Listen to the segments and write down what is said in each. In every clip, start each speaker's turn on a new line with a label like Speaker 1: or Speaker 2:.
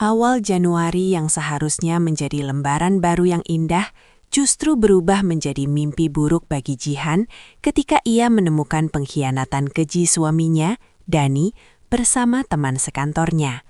Speaker 1: Awal Januari yang seharusnya menjadi lembaran baru yang indah, justru berubah menjadi mimpi buruk bagi Jihan ketika ia menemukan pengkhianatan keji suaminya, Dani, bersama teman sekantornya.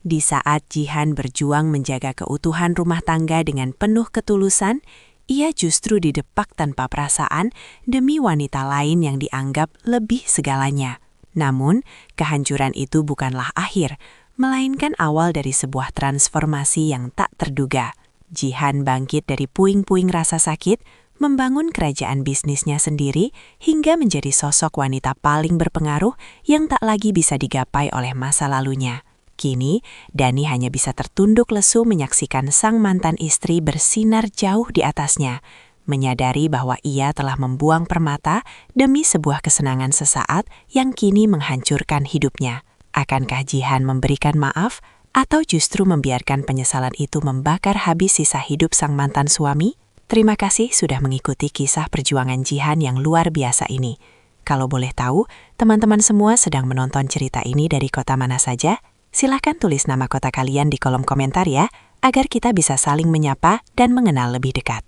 Speaker 1: Di saat Jihan berjuang menjaga keutuhan rumah tangga dengan penuh ketulusan, ia justru didepak tanpa perasaan demi wanita lain yang dianggap lebih segalanya. Namun, kehancuran itu bukanlah akhir, melainkan awal dari sebuah transformasi yang tak terduga. Jihan bangkit dari puing-puing rasa sakit, membangun kerajaan bisnisnya sendiri, hingga menjadi sosok wanita paling berpengaruh yang tak lagi bisa digapai oleh masa lalunya. Kini, Dani hanya bisa tertunduk lesu menyaksikan sang mantan istri bersinar jauh di atasnya, menyadari bahwa ia telah membuang permata demi sebuah kesenangan sesaat yang kini menghancurkan hidupnya. Akankah Jihan memberikan maaf atau justru membiarkan penyesalan itu membakar habis sisa hidup sang mantan suami? Terima kasih sudah mengikuti kisah perjuangan Jihan yang luar biasa ini. Kalau boleh tahu, teman-teman semua sedang menonton cerita ini dari kota mana saja? Silahkan tulis nama kota kalian di kolom komentar ya, agar kita bisa saling menyapa dan mengenal lebih dekat.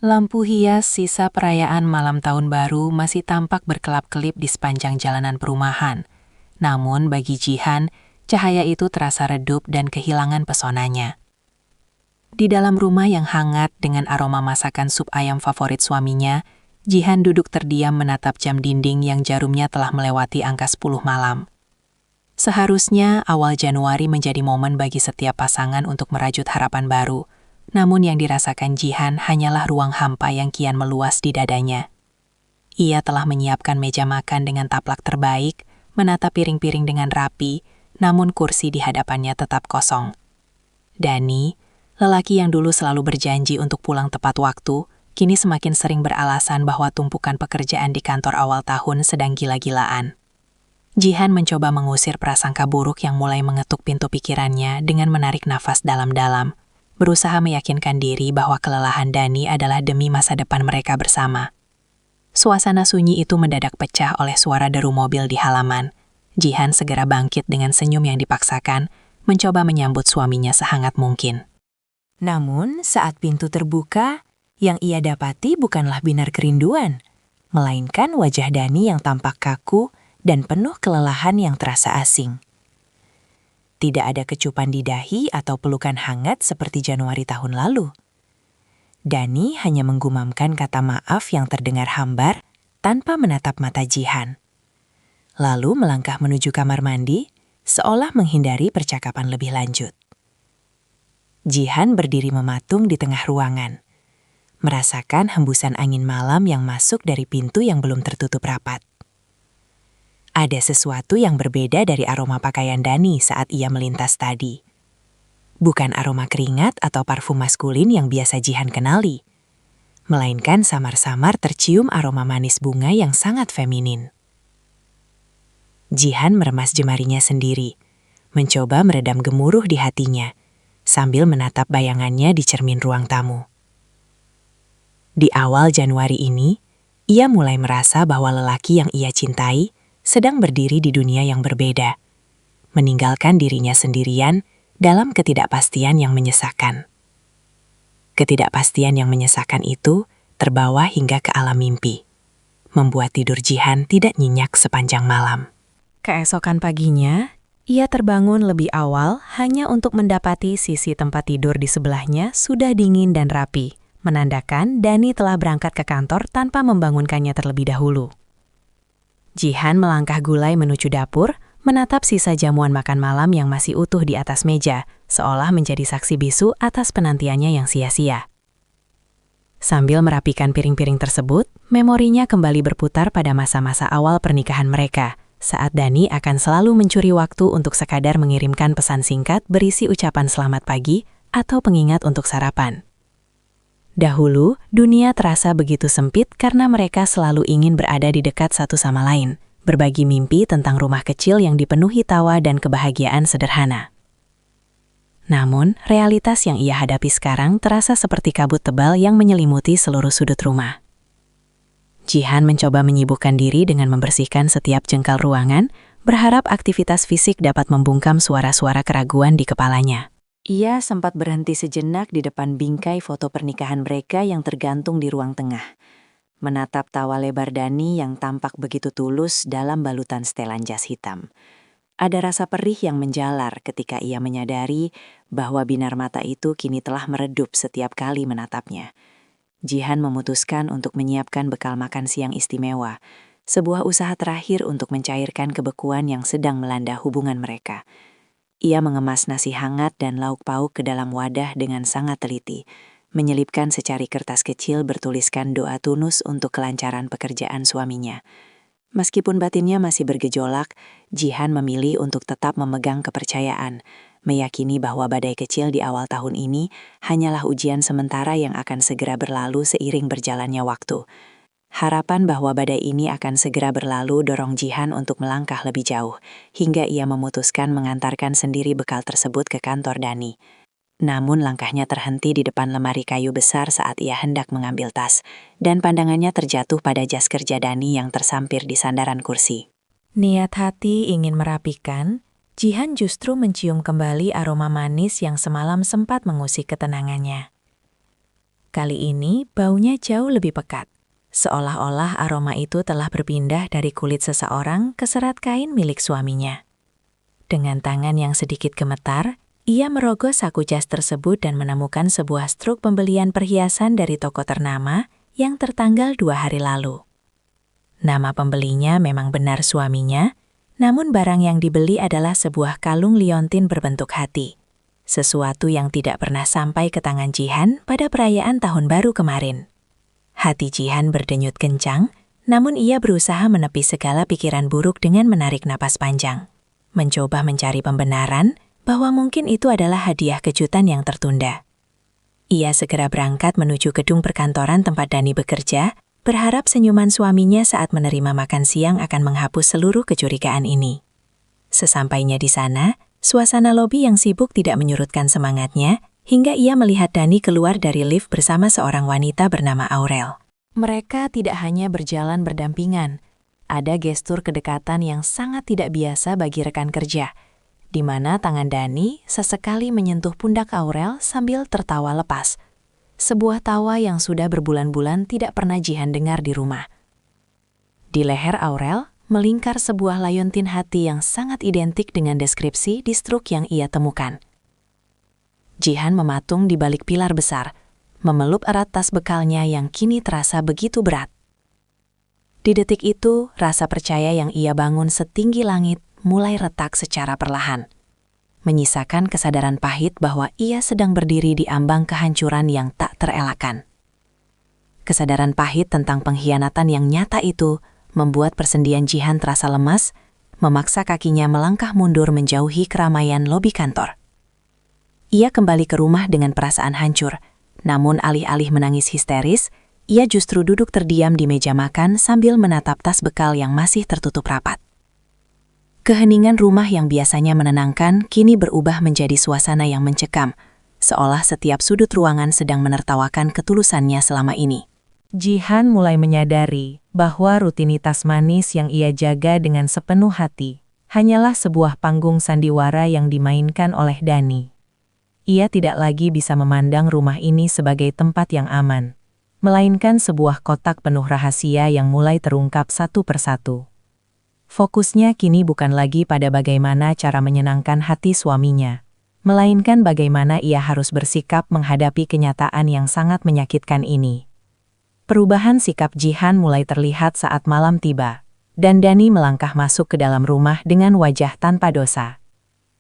Speaker 1: Lampu hias sisa perayaan malam tahun baru masih tampak berkelap-kelip di sepanjang jalanan perumahan. Namun bagi Jihan, cahaya itu terasa redup dan kehilangan pesonanya. Di dalam rumah yang hangat dengan aroma masakan sup ayam favorit suaminya, Jihan duduk terdiam menatap jam dinding yang jarumnya telah melewati angka 10 malam. Seharusnya awal Januari menjadi momen bagi setiap pasangan untuk merajut harapan baru, namun yang dirasakan Jihan hanyalah ruang hampa yang kian meluas di dadanya. Ia telah menyiapkan meja makan dengan taplak terbaik, menata piring-piring dengan rapi, namun kursi di hadapannya tetap kosong. Dani, lelaki yang dulu selalu berjanji untuk pulang tepat waktu, kini semakin sering beralasan bahwa tumpukan pekerjaan di kantor awal tahun sedang gila-gilaan. Jihan mencoba mengusir prasangka buruk yang mulai mengetuk pintu pikirannya dengan menarik nafas dalam-dalam, berusaha meyakinkan diri bahwa kelelahan Dani adalah demi masa depan mereka bersama. Suasana sunyi itu mendadak pecah oleh suara deru mobil di halaman. Jihan segera bangkit dengan senyum yang dipaksakan, mencoba menyambut suaminya sehangat mungkin. Namun, saat pintu terbuka, yang ia dapati bukanlah binar kerinduan, melainkan wajah Dani yang tampak kaku dan penuh kelelahan yang terasa asing. Tidak ada kecupan di dahi atau pelukan hangat seperti Januari tahun lalu. Dani hanya menggumamkan kata maaf yang terdengar hambar tanpa menatap mata Jihan. Lalu melangkah menuju kamar mandi, seolah menghindari percakapan lebih lanjut. Jihan berdiri mematung di tengah ruangan, merasakan hembusan angin malam yang masuk dari pintu yang belum tertutup rapat. Ada sesuatu yang berbeda dari aroma pakaian Dani saat ia melintas tadi. Bukan aroma keringat atau parfum maskulin yang biasa Jihan kenali, melainkan samar-samar tercium aroma manis bunga yang sangat feminin. Jihan meremas jemarinya sendiri, mencoba meredam gemuruh di hatinya, sambil menatap bayangannya di cermin ruang tamu. Di awal Januari ini, ia mulai merasa bahwa lelaki yang ia cintai sedang berdiri di dunia yang berbeda, meninggalkan dirinya sendirian dalam ketidakpastian yang menyesakan. Ketidakpastian yang menyesakan itu terbawa hingga ke alam mimpi, membuat tidur Jihan tidak nyenyak sepanjang malam. Keesokan paginya, ia terbangun lebih awal hanya untuk mendapati sisi tempat tidur di sebelahnya sudah dingin dan rapi, menandakan Dani telah berangkat ke kantor tanpa membangunkannya terlebih dahulu. Jihan melangkah gulai menuju dapur, menatap sisa jamuan makan malam yang masih utuh di atas meja, seolah menjadi saksi bisu atas penantiannya yang sia-sia. Sambil merapikan piring-piring tersebut, memorinya kembali berputar pada masa-masa awal pernikahan mereka, saat Dani akan selalu mencuri waktu untuk sekadar mengirimkan pesan singkat berisi ucapan selamat pagi atau pengingat untuk sarapan. Dahulu, dunia terasa begitu sempit karena mereka selalu ingin berada di dekat satu sama lain, berbagi mimpi tentang rumah kecil yang dipenuhi tawa dan kebahagiaan sederhana. Namun, realitas yang ia hadapi sekarang terasa seperti kabut tebal yang menyelimuti seluruh sudut rumah. Jihan mencoba menyibukkan diri dengan membersihkan setiap jengkal ruangan, berharap aktivitas fisik dapat membungkam suara-suara keraguan di kepalanya. Ia sempat berhenti sejenak di depan bingkai foto pernikahan mereka yang tergantung di ruang tengah. Menatap tawa lebar Dani yang tampak begitu tulus dalam balutan setelan jas hitam. Ada rasa perih yang menjalar ketika ia menyadari bahwa binar mata itu kini telah meredup setiap kali menatapnya. Jihan memutuskan untuk menyiapkan bekal makan siang istimewa, sebuah usaha terakhir untuk mencairkan kebekuan yang sedang melanda hubungan mereka. Ia mengemas nasi hangat dan lauk pauk ke dalam wadah dengan sangat teliti, menyelipkan secari kertas kecil bertuliskan doa tunus untuk kelancaran pekerjaan suaminya. Meskipun batinnya masih bergejolak, Jihan memilih untuk tetap memegang kepercayaan, meyakini bahwa badai kecil di awal tahun ini hanyalah ujian sementara yang akan segera berlalu seiring berjalannya waktu. Harapan bahwa badai ini akan segera berlalu dorong Jihan untuk melangkah lebih jauh, hingga ia memutuskan mengantarkan sendiri bekal tersebut ke kantor Dani. Namun langkahnya terhenti di depan lemari kayu besar saat ia hendak mengambil tas, dan pandangannya terjatuh pada jas kerja Dani yang tersampir di sandaran kursi. Niat hati ingin merapikan, Jihan justru mencium kembali aroma manis yang semalam sempat mengusik ketenangannya. Kali ini baunya jauh lebih pekat, seolah-olah aroma itu telah berpindah dari kulit seseorang ke serat kain milik suaminya. Dengan tangan yang sedikit gemetar, ia merogoh saku jas tersebut dan menemukan sebuah struk pembelian perhiasan dari toko ternama yang tertanggal 2 hari lalu. Nama pembelinya memang benar suaminya, namun barang yang dibeli adalah sebuah kalung liontin berbentuk hati, sesuatu yang tidak pernah sampai ke tangan Jihan pada perayaan tahun baru kemarin. Hati Jihan berdenyut kencang, namun ia berusaha menepis segala pikiran buruk dengan menarik napas panjang, mencoba mencari pembenaran bahwa mungkin itu adalah hadiah kejutan yang tertunda. Ia segera berangkat menuju gedung perkantoran tempat Dani bekerja, berharap senyuman suaminya saat menerima makan siang akan menghapus seluruh kecurigaan ini. Sesampainya di sana, suasana lobi yang sibuk tidak menyurutkan semangatnya, hingga ia melihat Dani keluar dari lift bersama seorang wanita bernama Aurel. Mereka tidak hanya berjalan berdampingan, ada gestur kedekatan yang sangat tidak biasa bagi rekan kerja, di mana tangan Dani sesekali menyentuh pundak Aurel sambil tertawa lepas. Sebuah tawa yang sudah berbulan-bulan tidak pernah Jihan dengar di rumah. Di leher Aurel melingkar sebuah liontin hati yang sangat identik dengan deskripsi di struk yang ia temukan. Jihan mematung di balik pilar besar, memeluk erat tas bekalnya yang kini terasa begitu berat. Di detik itu, rasa percaya yang ia bangun setinggi langit mulai retak secara perlahan, menyisakan kesadaran pahit bahwa ia sedang berdiri di ambang kehancuran yang tak terelakkan. Kesadaran pahit tentang pengkhianatan yang nyata itu membuat persendian Jihan terasa lemas, memaksa kakinya melangkah mundur menjauhi keramaian lobi kantor. Ia kembali ke rumah dengan perasaan hancur, namun alih-alih menangis histeris, ia justru duduk terdiam di meja makan sambil menatap tas bekal yang masih tertutup rapat. Keheningan rumah yang biasanya menenangkan kini berubah menjadi suasana yang mencekam, seolah setiap sudut ruangan sedang menertawakan ketulusannya selama ini. Jihan mulai menyadari bahwa rutinitas manis yang ia jaga dengan sepenuh hati hanyalah sebuah panggung sandiwara yang dimainkan oleh Dani. Ia tidak lagi bisa memandang rumah ini sebagai tempat yang aman, melainkan sebuah kotak penuh rahasia yang mulai terungkap satu persatu. Fokusnya kini bukan lagi pada bagaimana cara menyenangkan hati suaminya, melainkan bagaimana ia harus bersikap menghadapi kenyataan yang sangat menyakitkan ini. Perubahan sikap Jihan mulai terlihat saat malam tiba, dan Dani melangkah masuk ke dalam rumah dengan wajah tanpa dosa.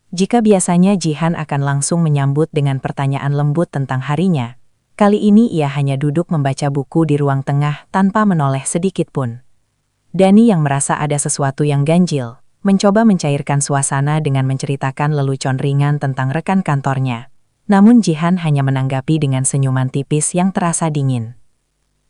Speaker 1: Jika biasanya Jihan akan langsung menyambut dengan pertanyaan lembut tentang harinya, kali ini ia hanya duduk membaca buku di ruang tengah tanpa menoleh sedikit pun. Dani yang merasa ada sesuatu yang ganjil, mencoba mencairkan suasana dengan menceritakan lelucon ringan tentang rekan kantornya. Namun Jihan hanya menanggapi dengan senyuman tipis yang terasa dingin.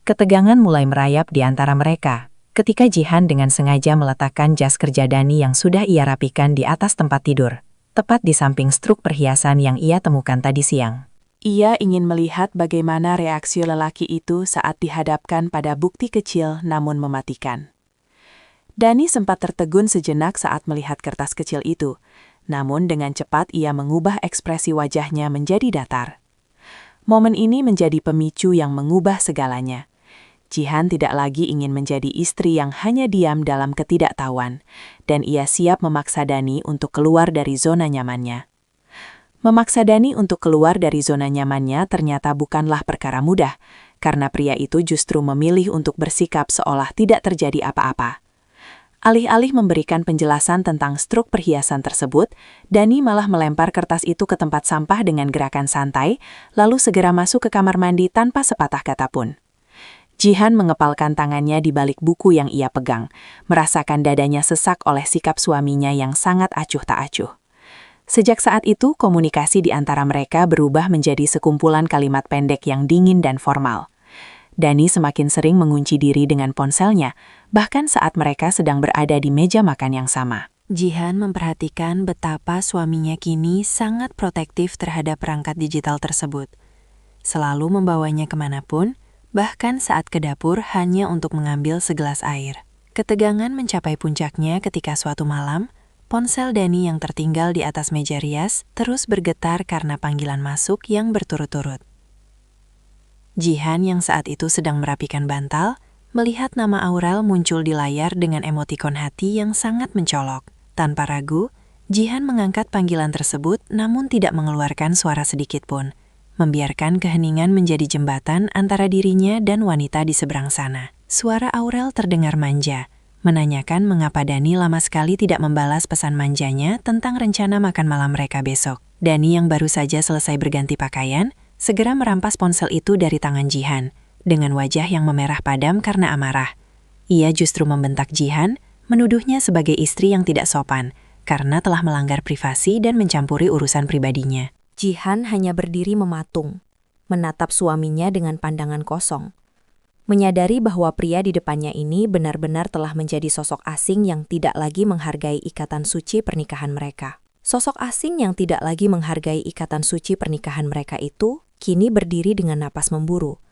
Speaker 1: Ketegangan mulai merayap di antara mereka, ketika Jihan dengan sengaja meletakkan jas kerja Dani yang sudah ia rapikan di atas tempat tidur, tepat di samping struk perhiasan yang ia temukan tadi siang. Ia ingin melihat bagaimana reaksi lelaki itu saat dihadapkan pada bukti kecil namun mematikan. Dani sempat tertegun sejenak saat melihat kertas kecil itu, namun dengan cepat ia mengubah ekspresi wajahnya menjadi datar. Momen ini menjadi pemicu yang mengubah segalanya. Jihan tidak lagi ingin menjadi istri yang hanya diam dalam ketidaktahuan, dan ia siap memaksa Dani untuk keluar dari zona nyamannya. Memaksa Dani untuk keluar dari zona nyamannya ternyata bukanlah perkara mudah, karena pria itu justru memilih untuk bersikap seolah tidak terjadi apa-apa. Alih-alih memberikan penjelasan tentang struk perhiasan tersebut, Dani malah melempar kertas itu ke tempat sampah dengan gerakan santai, lalu segera masuk ke kamar mandi tanpa sepatah kata pun. Jihan mengepalkan tangannya di balik buku yang ia pegang, merasakan dadanya sesak oleh sikap suaminya yang sangat acuh tak acuh. Sejak saat itu, komunikasi di antara mereka berubah menjadi sekumpulan kalimat pendek yang dingin dan formal. Dani semakin sering mengunci diri dengan ponselnya, bahkan saat mereka sedang berada di meja makan yang sama. Jihan memperhatikan betapa suaminya kini sangat protektif terhadap perangkat digital tersebut. Selalu membawanya kemanapun, bahkan saat ke dapur hanya untuk mengambil segelas air. Ketegangan mencapai puncaknya ketika suatu malam, ponsel Dani yang tertinggal di atas meja rias terus bergetar karena panggilan masuk yang berturut-turut. Jihan yang saat itu sedang merapikan bantal, melihat nama Aurel muncul di layar dengan emotikon hati yang sangat mencolok. Tanpa ragu, Jihan mengangkat panggilan tersebut namun tidak mengeluarkan suara sedikit pun, membiarkan keheningan menjadi jembatan antara dirinya dan wanita di seberang sana. Suara Aurel terdengar manja, menanyakan mengapa Dani lama sekali tidak membalas pesan manjanya tentang rencana makan malam mereka besok. Dani yang baru saja selesai berganti pakaian, segera merampas ponsel itu dari tangan Jihan, dengan wajah yang memerah padam karena amarah. Ia justru membentak Jihan, menuduhnya sebagai istri yang tidak sopan, karena telah melanggar privasi dan mencampuri urusan pribadinya.
Speaker 2: Jihan hanya berdiri mematung, menatap suaminya dengan pandangan kosong. Menyadari bahwa pria di depannya ini benar-benar telah menjadi sosok asing yang tidak lagi menghargai ikatan suci pernikahan mereka. Sosok asing yang tidak lagi menghargai ikatan suci pernikahan mereka itu kini berdiri dengan napas memburu,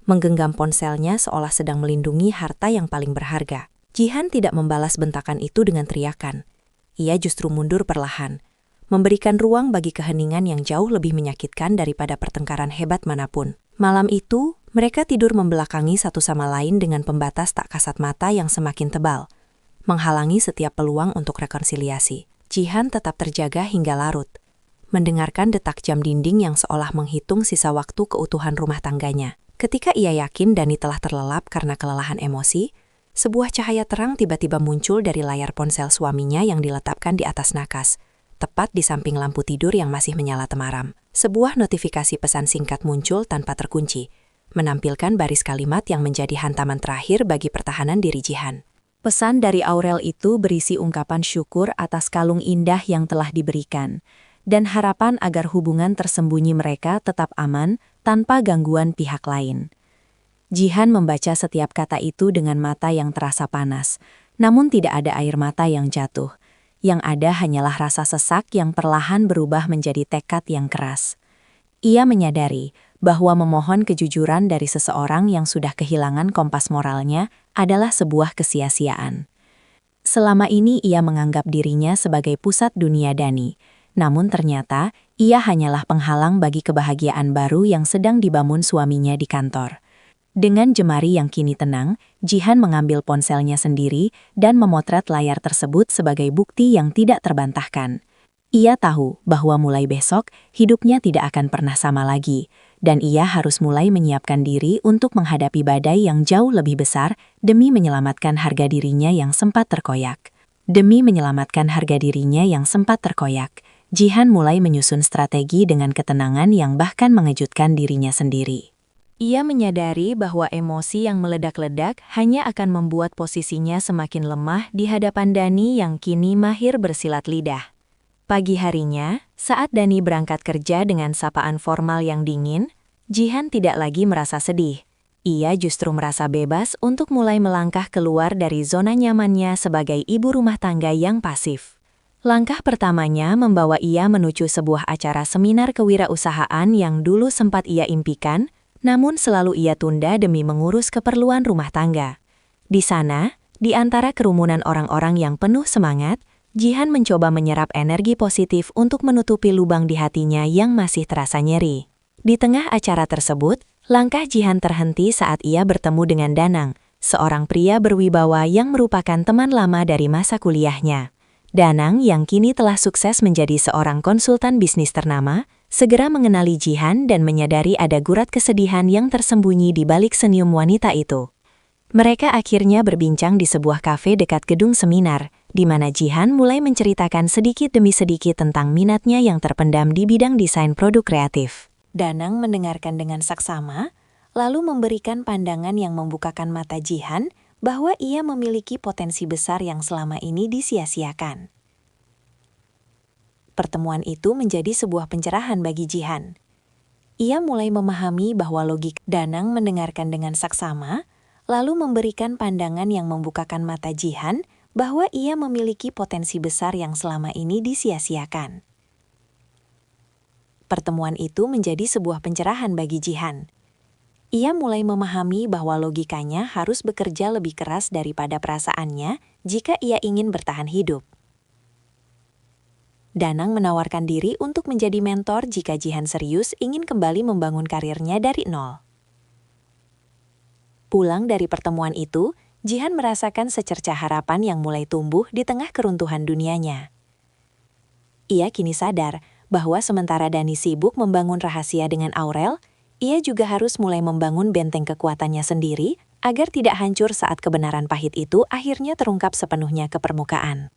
Speaker 2: menggenggam ponselnya seolah sedang melindungi harta yang paling berharga. Jihan tidak membalas bentakan itu dengan teriakan. Ia justru mundur perlahan, memberikan ruang bagi keheningan yang jauh lebih menyakitkan daripada pertengkaran hebat manapun. Malam itu, mereka tidur membelakangi satu sama lain dengan pembatas tak kasat mata yang semakin tebal, menghalangi setiap peluang untuk rekonsiliasi. Jihan tetap terjaga hingga larut, mendengarkan detak jam dinding yang seolah menghitung sisa waktu keutuhan rumah tangganya. Ketika ia yakin Dani telah terlelap karena kelelahan emosi, sebuah cahaya terang tiba-tiba muncul dari layar ponsel suaminya yang diletakkan di atas nakas, tepat di samping lampu tidur yang masih menyala temaram. Sebuah notifikasi pesan singkat muncul tanpa terkunci, menampilkan baris kalimat yang menjadi hantaman terakhir bagi pertahanan diri Jihan. Pesan dari Aurel itu berisi ungkapan syukur atas kalung indah yang telah diberikan, dan harapan agar hubungan tersembunyi mereka tetap aman tanpa gangguan pihak lain. Jihan membaca setiap kata itu dengan mata yang terasa panas, namun tidak ada air mata yang jatuh. Yang ada hanyalah rasa sesak yang perlahan berubah menjadi tekad yang keras. Ia menyadari bahwa memohon kejujuran dari seseorang yang sudah kehilangan kompas moralnya adalah sebuah kesia-siaan. Selama ini ia menganggap dirinya sebagai pusat dunia Dani, namun ternyata ia hanyalah penghalang bagi kebahagiaan baru yang sedang dibangun suaminya di kantor. Dengan jemari yang kini tenang, Jihan mengambil ponselnya sendiri dan memotret layar tersebut sebagai bukti yang tidak terbantahkan. Ia tahu bahwa mulai besok, hidupnya tidak akan pernah sama lagi, dan ia harus mulai menyiapkan diri untuk menghadapi badai yang jauh lebih besar demi menyelamatkan harga dirinya yang sempat terkoyak. Jihan mulai menyusun strategi dengan ketenangan yang bahkan mengejutkan dirinya sendiri. Ia menyadari bahwa emosi yang meledak-ledak hanya akan membuat posisinya semakin lemah di hadapan Dani yang kini mahir bersilat lidah. Pagi harinya, saat Dani berangkat kerja dengan sapaan formal yang dingin, Jihan tidak lagi merasa sedih. Ia justru merasa bebas untuk mulai melangkah keluar dari zona nyamannya sebagai ibu rumah tangga yang pasif. Langkah pertamanya membawa ia menuju sebuah acara seminar kewirausahaan yang dulu sempat ia impikan, namun selalu ia tunda demi mengurus keperluan rumah tangga. Di sana, Di antara kerumunan orang-orang yang penuh semangat, Jihan mencoba menyerap energi positif untuk menutupi lubang di hatinya yang masih terasa nyeri. Di tengah acara tersebut, langkah Jihan terhenti saat ia bertemu dengan Danang, seorang pria berwibawa yang merupakan teman lama dari masa kuliahnya. Danang yang kini telah sukses menjadi seorang konsultan bisnis ternama, segera mengenali Jihan dan menyadari ada gurat kesedihan yang tersembunyi di balik senyum wanita itu. Mereka akhirnya berbincang di sebuah kafe dekat gedung seminar, di mana Jihan mulai menceritakan sedikit demi sedikit tentang minatnya yang terpendam di bidang desain produk kreatif. Danang mendengarkan dengan saksama, lalu memberikan pandangan yang membukakan mata Jihan bahwa ia memiliki potensi besar yang selama ini disia-siakan. Pertemuan itu menjadi sebuah pencerahan bagi Jihan. Ia mulai memahami bahwa logika Danang mendengarkan dengan saksama, lalu memberikan pandangan yang membukakan mata Jihan bahwa ia memiliki potensi besar yang selama ini disia-siakan. Pertemuan itu menjadi sebuah pencerahan bagi Jihan. Ia mulai memahami bahwa logikanya harus bekerja lebih keras daripada perasaannya jika ia ingin bertahan hidup. Danang menawarkan diri untuk menjadi mentor jika Jihan serius ingin kembali membangun karirnya dari nol. Pulang dari pertemuan itu, Jihan merasakan secercah harapan yang mulai tumbuh di tengah keruntuhan dunianya. Ia kini sadar bahwa sementara Dani sibuk membangun rahasia dengan Aurel, ia juga harus mulai membangun benteng kekuatannya sendiri agar tidak hancur saat kebenaran pahit itu akhirnya terungkap sepenuhnya ke permukaan.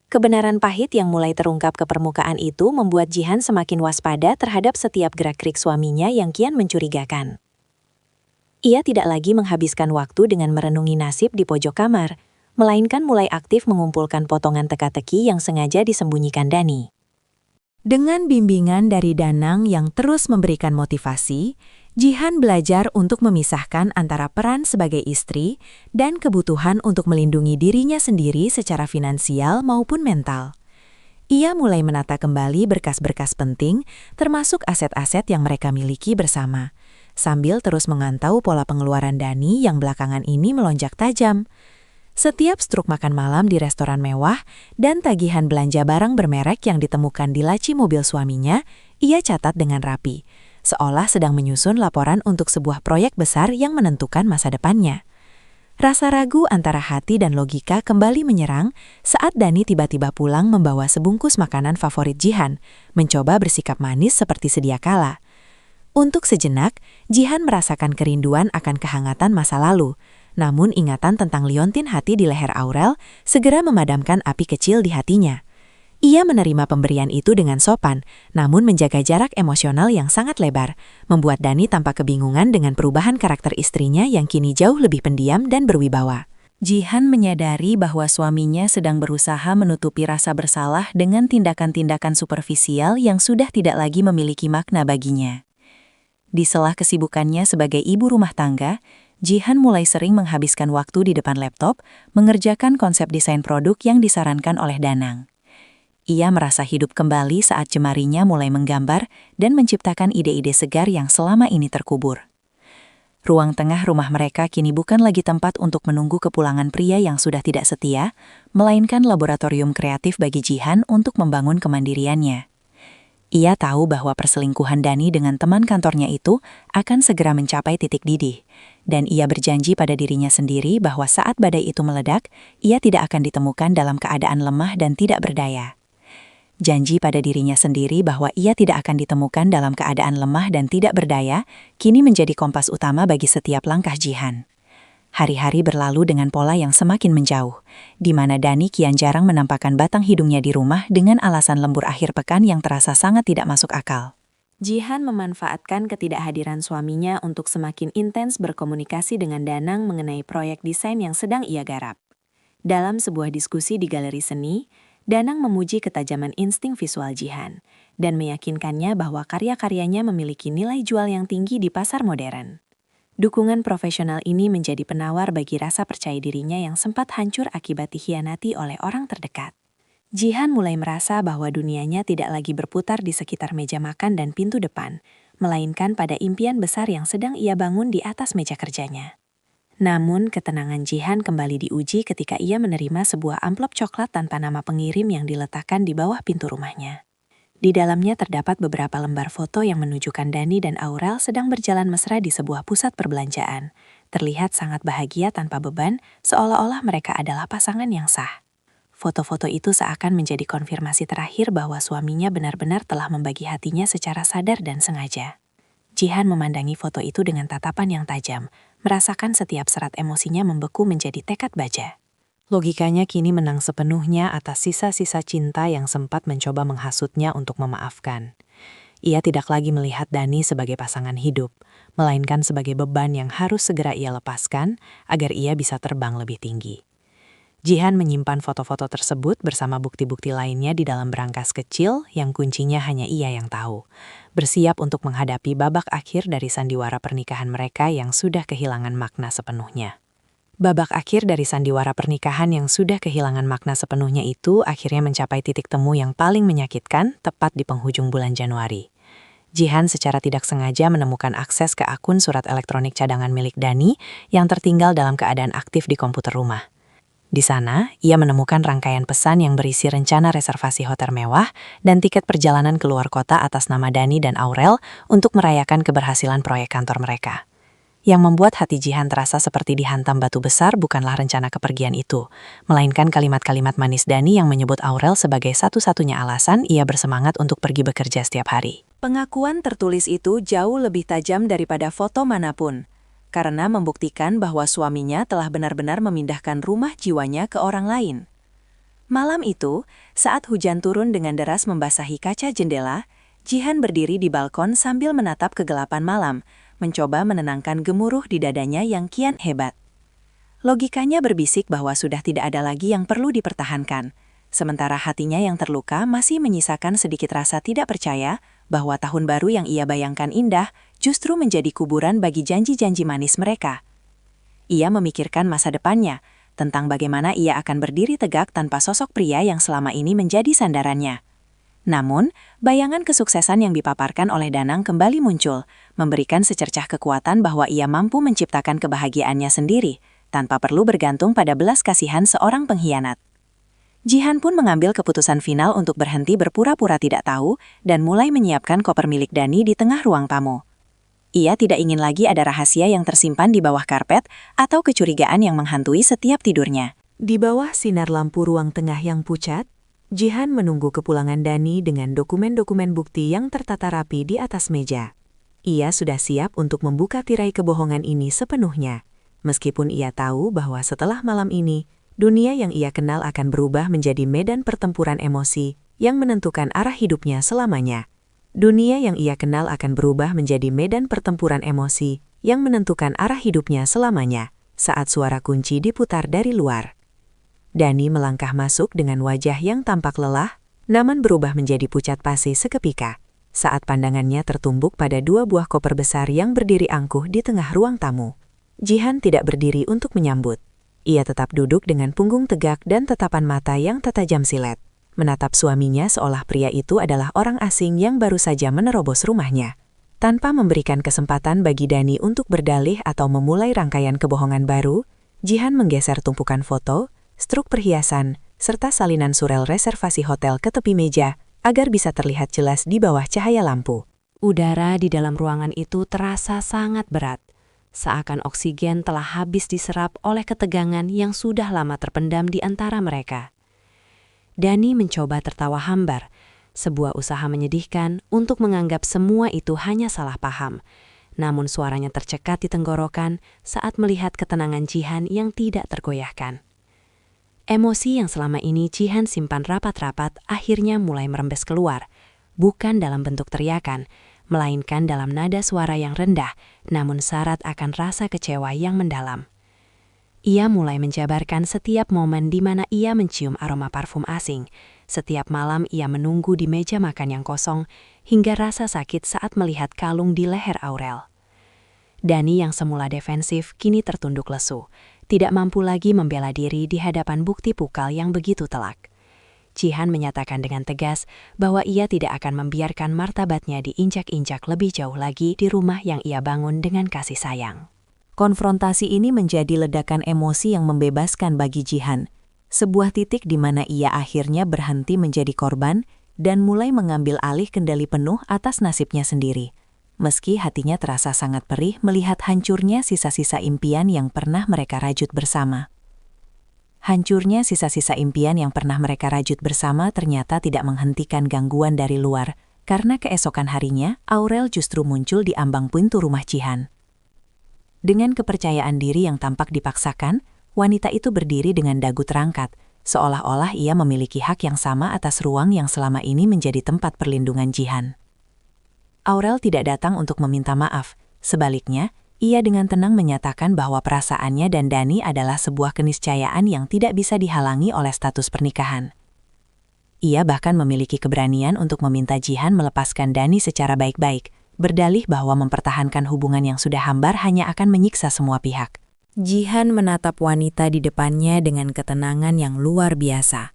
Speaker 2: Kebenaran pahit yang mulai terungkap ke permukaan itu membuat Jihan semakin waspada terhadap setiap gerak-gerik suaminya yang kian mencurigakan. Ia tidak lagi menghabiskan waktu dengan merenungi nasib di pojok kamar, melainkan mulai aktif mengumpulkan potongan teka-teki yang sengaja disembunyikan Dani. Dengan bimbingan dari Danang yang terus memberikan motivasi, Jihan belajar untuk memisahkan antara peran sebagai istri dan kebutuhan untuk melindungi dirinya sendiri secara finansial maupun mental. Ia mulai menata kembali berkas-berkas penting, termasuk aset-aset yang mereka miliki bersama, sambil terus memantau pola pengeluaran Dani yang belakangan ini melonjak tajam. Setiap struk makan malam di restoran mewah dan tagihan belanja barang bermerek yang ditemukan di laci mobil suaminya, ia catat dengan rapi, seolah sedang menyusun laporan untuk sebuah proyek besar yang menentukan masa depannya. Rasa ragu antara hati dan logika kembali menyerang saat Dani tiba-tiba pulang membawa sebungkus makanan favorit Jihan, mencoba bersikap manis seperti sedia kala. Untuk sejenak, Jihan merasakan kerinduan akan kehangatan masa lalu, namun ingatan tentang liontin hati di leher Aurel segera memadamkan api kecil di hatinya. Ia menerima pemberian itu dengan sopan, namun menjaga jarak emosional yang sangat lebar, membuat Dani tampak kebingungan dengan perubahan karakter istrinya yang kini jauh lebih pendiam dan berwibawa. Jihan menyadari bahwa suaminya sedang berusaha menutupi rasa bersalah dengan tindakan-tindakan superficial yang sudah tidak lagi memiliki makna baginya. Di sela kesibukannya sebagai ibu rumah tangga, Jihan mulai sering menghabiskan waktu di depan laptop, mengerjakan konsep desain produk yang disarankan oleh Danang. Ia merasa hidup kembali saat jemarinya mulai menggambar dan menciptakan ide-ide segar yang selama ini terkubur. Ruang tengah rumah mereka kini bukan lagi tempat untuk menunggu kepulangan pria yang sudah tidak setia, melainkan laboratorium kreatif bagi Jihan untuk membangun kemandiriannya. Ia tahu bahwa perselingkuhan Dani dengan teman kantornya itu akan segera mencapai titik didih, dan ia berjanji pada dirinya sendiri bahwa saat badai itu meledak, ia tidak akan ditemukan dalam keadaan lemah dan tidak berdaya. Janji pada dirinya sendiri bahwa ia tidak akan ditemukan dalam keadaan lemah dan tidak berdaya, kini menjadi kompas utama bagi setiap langkah Jihan. Hari-hari berlalu dengan pola yang semakin menjauh, di mana Dani kian jarang menampakkan batang hidungnya di rumah dengan alasan lembur akhir pekan yang terasa sangat tidak masuk akal. Jihan memanfaatkan ketidakhadiran suaminya untuk semakin intens berkomunikasi dengan Danang mengenai proyek desain yang sedang ia garap. Dalam sebuah diskusi di galeri seni, Danang memuji ketajaman insting visual Jihan dan meyakinkannya bahwa karya-karyanya memiliki nilai jual yang tinggi di pasar modern. Dukungan profesional ini menjadi penawar bagi rasa percaya dirinya yang sempat hancur akibat dikhianati oleh orang terdekat. Jihan mulai merasa bahwa dunianya tidak lagi berputar di sekitar meja makan dan pintu depan, melainkan pada impian besar yang sedang ia bangun di atas meja kerjanya.
Speaker 1: Namun, ketenangan Jihan kembali diuji ketika ia menerima sebuah amplop coklat tanpa nama pengirim yang diletakkan di bawah pintu rumahnya. Di dalamnya terdapat beberapa lembar foto yang menunjukkan Dani dan Aurel sedang berjalan mesra di sebuah pusat perbelanjaan. Terlihat sangat bahagia tanpa beban, seolah-olah mereka adalah pasangan yang sah. Foto-foto itu seakan menjadi konfirmasi terakhir bahwa suaminya benar-benar telah membagi hatinya secara sadar dan sengaja. Jihan memandangi foto itu dengan tatapan yang tajam, merasakan setiap serat emosinya membeku menjadi tekad baja. Logikanya kini menang sepenuhnya atas sisa-sisa cinta yang sempat mencoba menghasutnya untuk memaafkan. Ia tidak lagi melihat Dani sebagai pasangan hidup, melainkan sebagai beban yang harus segera ia lepaskan agar ia bisa terbang lebih tinggi. Jihan menyimpan foto-foto tersebut bersama bukti-bukti lainnya di dalam berangkas kecil yang kuncinya hanya ia yang tahu, bersiap untuk menghadapi babak akhir dari sandiwara pernikahan mereka yang sudah kehilangan makna sepenuhnya. Babak akhir dari sandiwara pernikahan yang sudah kehilangan makna sepenuhnya itu akhirnya mencapai titik temu yang paling menyakitkan tepat di penghujung bulan Januari. Jihan secara tidak sengaja menemukan akses ke akun surat elektronik cadangan milik Dani yang tertinggal dalam keadaan aktif di komputer rumah. Di sana, ia menemukan rangkaian pesan yang berisi rencana reservasi hotel mewah dan tiket perjalanan keluar kota atas nama Dani dan Aurel untuk merayakan keberhasilan proyek kantor mereka. Yang membuat hati Jihan terasa seperti dihantam batu besar bukanlah rencana kepergian itu, melainkan kalimat-kalimat manis Dani yang menyebut Aurel sebagai satu-satunya alasan ia bersemangat untuk pergi bekerja setiap hari.
Speaker 3: Pengakuan tertulis itu jauh lebih tajam daripada foto manapun, karena membuktikan bahwa suaminya telah benar-benar memindahkan rumah jiwanya ke orang lain. Malam itu, saat hujan turun dengan deras membasahi kaca jendela, Jihan berdiri di balkon sambil menatap kegelapan malam, mencoba menenangkan gemuruh di dadanya yang kian hebat. Logikanya berbisik bahwa sudah tidak ada lagi yang perlu dipertahankan, sementara hatinya yang terluka masih menyisakan sedikit rasa tidak percaya bahwa tahun baru yang ia bayangkan indah justru menjadi kuburan bagi janji-janji manis mereka. Ia memikirkan masa depannya, tentang bagaimana ia akan berdiri tegak tanpa sosok pria yang selama ini menjadi sandarannya. Namun, bayangan kesuksesan yang dipaparkan oleh Danang kembali muncul, memberikan secercah kekuatan bahwa ia mampu menciptakan kebahagiaannya sendiri, tanpa perlu bergantung pada belas kasihan seorang pengkhianat. Jihan pun mengambil keputusan final untuk berhenti berpura-pura tidak tahu dan mulai menyiapkan koper milik Dani di tengah ruang tamu. Ia tidak ingin lagi ada rahasia yang tersimpan di bawah karpet atau kecurigaan yang menghantui setiap tidurnya.
Speaker 1: Di bawah sinar lampu ruang tengah yang pucat, Jihan menunggu kepulangan Dani dengan dokumen-dokumen bukti yang tertata rapi di atas meja. Ia sudah siap untuk membuka tirai kebohongan ini sepenuhnya, meskipun ia tahu bahwa setelah malam ini, dunia yang ia kenal akan berubah menjadi medan pertempuran emosi yang menentukan arah hidupnya selamanya. Dunia yang ia kenal akan berubah menjadi medan pertempuran emosi yang menentukan arah hidupnya selamanya saat suara kunci diputar dari luar. Dani melangkah masuk dengan wajah yang tampak lelah, namun berubah menjadi pucat pasi seketika, saat pandangannya tertumbuk pada dua buah koper besar yang berdiri angkuh di tengah ruang tamu. Jihan tidak berdiri untuk menyambut. Ia tetap duduk dengan punggung tegak dan tatapan mata yang tajam silet, menatap suaminya seolah pria itu adalah orang asing yang baru saja menerobos rumahnya. Tanpa memberikan kesempatan bagi Dani untuk berdalih atau memulai rangkaian kebohongan baru, Jihan menggeser tumpukan foto, struk perhiasan, serta salinan surel reservasi hotel ke tepi meja agar bisa terlihat jelas di bawah cahaya lampu. Udara di dalam ruangan itu terasa sangat berat, seakan oksigen telah habis diserap oleh ketegangan yang sudah lama terpendam di antara mereka. Dani mencoba tertawa hambar, sebuah usaha menyedihkan untuk menganggap semua itu hanya salah paham. Namun suaranya tercekat di tenggorokan saat melihat ketenangan Jihan yang tidak tergoyahkan. Emosi yang selama ini Jihan simpan rapat-rapat akhirnya mulai merembes keluar, bukan dalam bentuk teriakan, melainkan dalam nada suara yang rendah, namun syarat akan rasa kecewa yang mendalam. Ia mulai menjabarkan setiap momen di mana ia mencium aroma parfum asing, setiap malam ia menunggu di meja makan yang kosong, hingga rasa sakit saat melihat kalung di leher Aurel. Dani yang semula defensif kini tertunduk lesu, tidak mampu lagi membela diri di hadapan bukti pukal yang begitu telak. Jihan menyatakan dengan tegas bahwa ia tidak akan membiarkan martabatnya diinjak-injak lebih jauh lagi di rumah yang ia bangun dengan kasih sayang.
Speaker 2: Konfrontasi ini menjadi ledakan emosi yang membebaskan bagi Jihan, sebuah titik di mana ia akhirnya berhenti menjadi korban dan mulai mengambil alih kendali penuh atas nasibnya sendiri. Meski hatinya terasa sangat perih melihat hancurnya sisa-sisa impian yang pernah mereka rajut bersama. Hancurnya sisa-sisa impian yang pernah mereka rajut bersama ternyata tidak menghentikan gangguan dari luar, karena keesokan harinya Aurel justru muncul di ambang pintu rumah Jihan. Dengan kepercayaan diri yang tampak dipaksakan, wanita itu berdiri dengan dagu terangkat, seolah-olah ia memiliki hak yang sama atas ruang yang selama ini menjadi tempat perlindungan Jihan. Aurel tidak datang untuk meminta maaf, sebaliknya, ia dengan tenang menyatakan bahwa perasaannya dan Dani adalah sebuah keniscayaan yang tidak bisa dihalangi oleh status pernikahan. Ia bahkan memiliki keberanian untuk meminta Jihan melepaskan Dani secara baik-baik, berdalih bahwa mempertahankan hubungan yang sudah hambar hanya akan menyiksa semua pihak. Jihan menatap wanita di depannya dengan ketenangan yang luar biasa,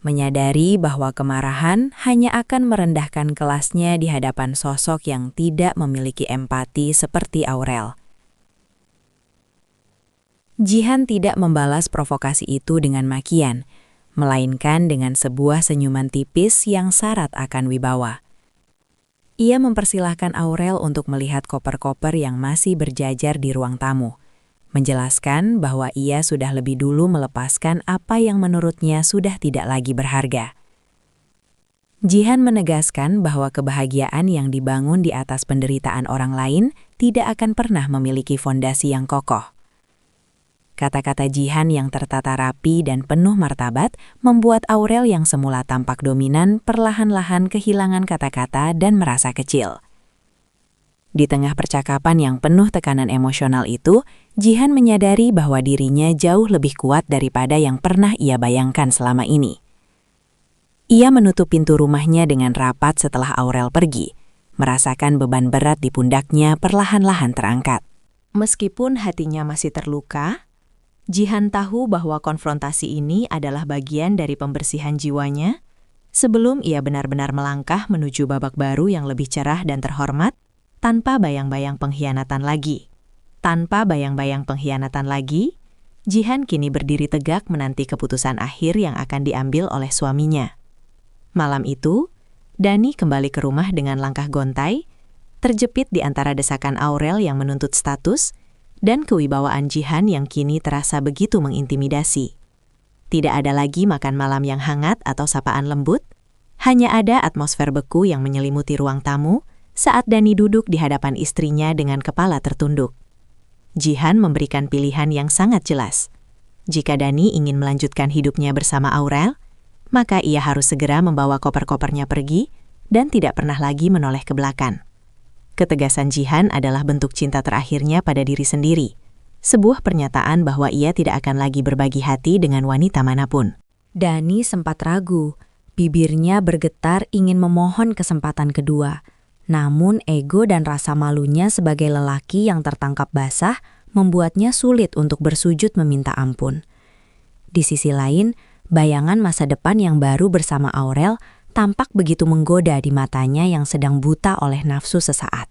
Speaker 2: menyadari bahwa kemarahan hanya akan merendahkan kelasnya di hadapan sosok yang tidak memiliki empati seperti Aurel. Jihan tidak membalas provokasi itu dengan makian, melainkan dengan sebuah senyuman tipis yang syarat akan wibawa. Ia mempersilahkan Aurel untuk melihat koper-koper yang masih berjajar di ruang tamu, menjelaskan bahwa ia sudah lebih dulu melepaskan apa yang menurutnya sudah tidak lagi berharga. Jihan menegaskan bahwa kebahagiaan yang dibangun di atas penderitaan orang lain tidak akan pernah memiliki fondasi yang kokoh. Kata-kata Jihan yang tertata rapi dan penuh martabat membuat Aurel yang semula tampak dominan perlahan-lahan kehilangan kata-kata dan merasa kecil. Di tengah percakapan yang penuh tekanan emosional itu, Jihan menyadari bahwa dirinya jauh lebih kuat daripada yang pernah ia bayangkan selama ini. Ia menutup pintu rumahnya dengan rapat setelah Aurel pergi, merasakan beban berat di pundaknya perlahan-lahan terangkat. Meskipun hatinya masih terluka, Jihan tahu bahwa konfrontasi ini adalah bagian dari pembersihan jiwanya sebelum ia benar-benar melangkah menuju babak baru yang lebih cerah dan terhormat tanpa bayang-bayang pengkhianatan lagi. Tanpa bayang-bayang pengkhianatan lagi, Jihan kini berdiri tegak menanti keputusan akhir yang akan diambil oleh suaminya. Malam itu, Dani kembali ke rumah dengan langkah gontai, terjepit di antara desakan Aurel yang menuntut status dan kewibawaan Jihan yang kini terasa begitu mengintimidasi. Tidak ada lagi makan malam yang hangat atau sapaan lembut, hanya ada atmosfer beku yang menyelimuti ruang tamu saat Dani duduk di hadapan istrinya dengan kepala tertunduk. Jihan memberikan pilihan yang sangat jelas. Jika Dani ingin melanjutkan hidupnya bersama Aurel, maka ia harus segera membawa koper-kopernya pergi dan tidak pernah lagi menoleh ke belakang. Ketegasan Jihan adalah bentuk cinta terakhirnya pada diri sendiri, sebuah pernyataan bahwa ia tidak akan lagi berbagi hati dengan wanita manapun. Dani sempat ragu, bibirnya bergetar ingin memohon kesempatan kedua. Namun ego dan rasa malunya sebagai lelaki yang tertangkap basah membuatnya sulit untuk bersujud meminta ampun. Di sisi lain, bayangan masa depan yang baru bersama Aurel tampak begitu menggoda di matanya yang sedang buta oleh nafsu sesaat.